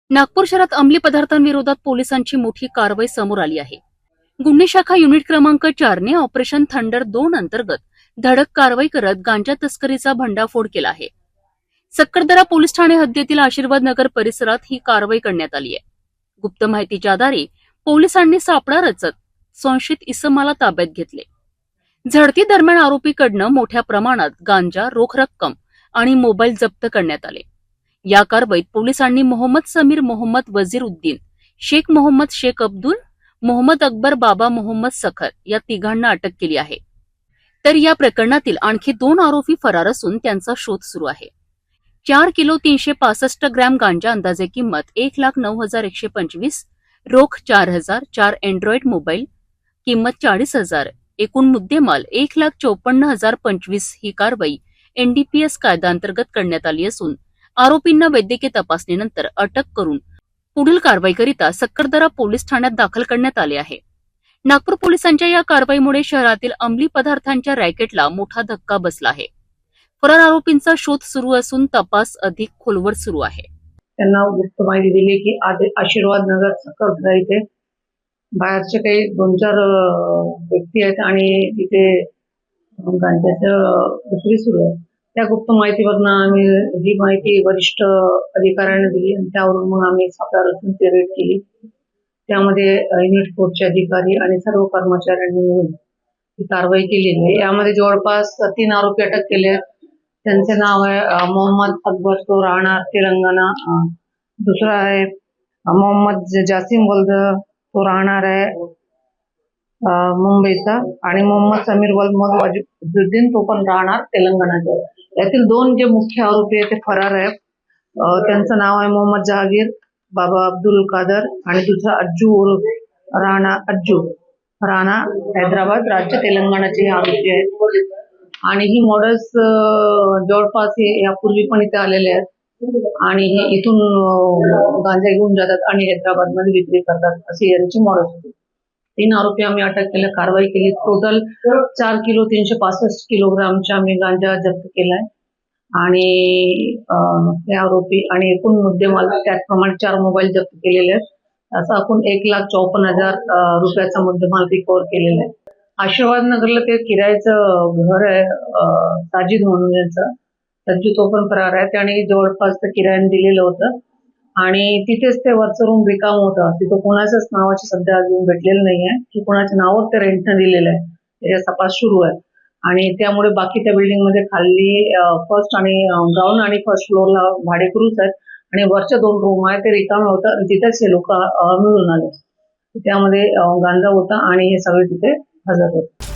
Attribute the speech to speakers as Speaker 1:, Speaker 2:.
Speaker 1: नागपूर शहरात अंमली पदार्थांविरोधात पोलिसांची मोठी कारवाई समोर आली आहे। गुन्हे शाखा युनिट क्रमांक 4 ने ऑपरेशन थंडर 2 अंतर्गत धडक कारवाई करत गांजा तस्करीचा भंडाफोड केला आहे। सक्करदरा पोलीस ठाणे हद्दीतील आशीर्वाद नगर परिसरात ही कारवाई करण्यात आली आहे। गुप्त माहितीच्या आधारे पोलिसांनी सापळा रचत संशयित इसमाला ताब्यात घेतले। झडती दरम्यान आरोपीकडनं मोठ्या प्रमाणात गांजा, रोख रक्कम आणि मोबाईल जप्त करण्यात आले। या कारवाईत पोलिसांनी मोहम्मद समीर, मोहम्मद वजीर उद्दीन, शेख मोहम्मद शेख अब्दुल, मोहम्मद अकबर, बाबा मोहम्मद सखर या तिघांना अटक केली आहे। तर या प्रकरणातील आणखी 2 आरोपी फरार असून त्यांचा शोध सुरू आहे। 4 किलो 365 ग्रॅम गांजा, अंदाजे किंमत 1,09,125, रोख 4,000, 4 अँड्रॉइड मोबाईल, किंमत 40,000, एकूण मुद्देमाल 1,54,025 ही कारवाई एनडीपीएस कायद्याअंतर्गत करण्यात आली असून आरोपींना वैद्यकीय तपासणीनंतर अटक करून पुढील कारवाईकरिता सक्करदरा पोलीस ठाण्यात दाखल करण्यात आले आहे। नागपूर पोलिसांच्या या कारवाईमुळे शहरातील अंमली पदार्थांच्या रॅकेटला मोठा धक्का बसला आहे। फरार आरोपींचा शोध सुरू असून तपास अधिक खोलवर सुरू आहे।
Speaker 2: त्यांना गुप्त माहिती दिली की आशीर्वाद नगर सक्करदरा इथे बाहेरचे काही 2-4 व्यक्ती आहेत आणि तिथे गांजाचं विक्री सुरू आहे। त्या गुप्त माहितीवरून आम्ही ही माहिती वरिष्ठ अधिकाऱ्यांना दिली आणि त्यावरून मग आम्ही सापळा रचून ती रेड केली। त्यामध्ये युनिट 4चे अधिकारी आणि सर्व कर्मचाऱ्यांनी मिळून ही कारवाई केलेली आहे। यामध्ये जवळपास 3 आरोपी अटक केले आहेत। त्यांचे नाव आहे मोहम्मद अकबर, तो राहणार तेलंगणा। दुसरा आहे मोहम्मद जासिम वल्द, तो राहणार आहे मुंबईचा। आणि मोहम्मद समीर वजीरुद्दीन, तो पण राहणार तेलंगणाचा। यातील 2 जे मुख्य आरोपी आहेत ते फरार आहेत। त्यांचं नाव आहे मोहम्मद जहागीर, बाबा अब्दुल कादर आणि दुसरा अज्जू उर्फ राणा हैदराबाद, राज्य तेलंगणाचे हे आरोपी आहेत। आणि ही मॉडेल्स जवळपास हे यापूर्वी पण इथे आलेले आहेत आणि हे इथून गांजा घेऊन जातात आणि हैदराबाद मध्ये विक्री करतात, अशी यांची मॉडेल्स होती। 3 आरोपी आम्ही अटक केले, कारवाई केली। टोटल 4 किलो 365 किलोग्रामचा आम्ही गांजा जप्त केलाय आणि हे आरोपी आणि एकूण मुद्देमाल त्याचप्रमाणे 4 मोबाईल जप्त केलेले आहेत। असं आपण 1,54,000 रुपयाचा मुद्देमाल रिकव्हर केलेला आहे। आशीर्वाद नगरला ते किरायाचं घर आहे, साजिद म्हणून यांचं सज्जू, तो पण फरार आहे। त्याने जवळपास ते किरायाने दिलेलं होतं आणि तिथेच ते वरचं रूम रिकाम होतं। तिथं कोणाच्याच नावाची सध्या अजून भेटलेलं नाहीये की कोणाच्या नावावर ते रेंटनं दिलेलं आहे। त्याचा तपास सुरू आहे आणि त्यामुळे बाकी त्या बिल्डिंग मध्ये खाली फर्स्ट आणि ग्राउंड आणि फर्स्ट फ्लोअरला भाडेकरूच आहेत आणि वरच्या 2 रूम आहेत ते रिकामे होतं आणि तिथेच हे लोक मिळून आले। त्यामध्ये गांजा होता आणि हे सगळे तिथे हजर होते।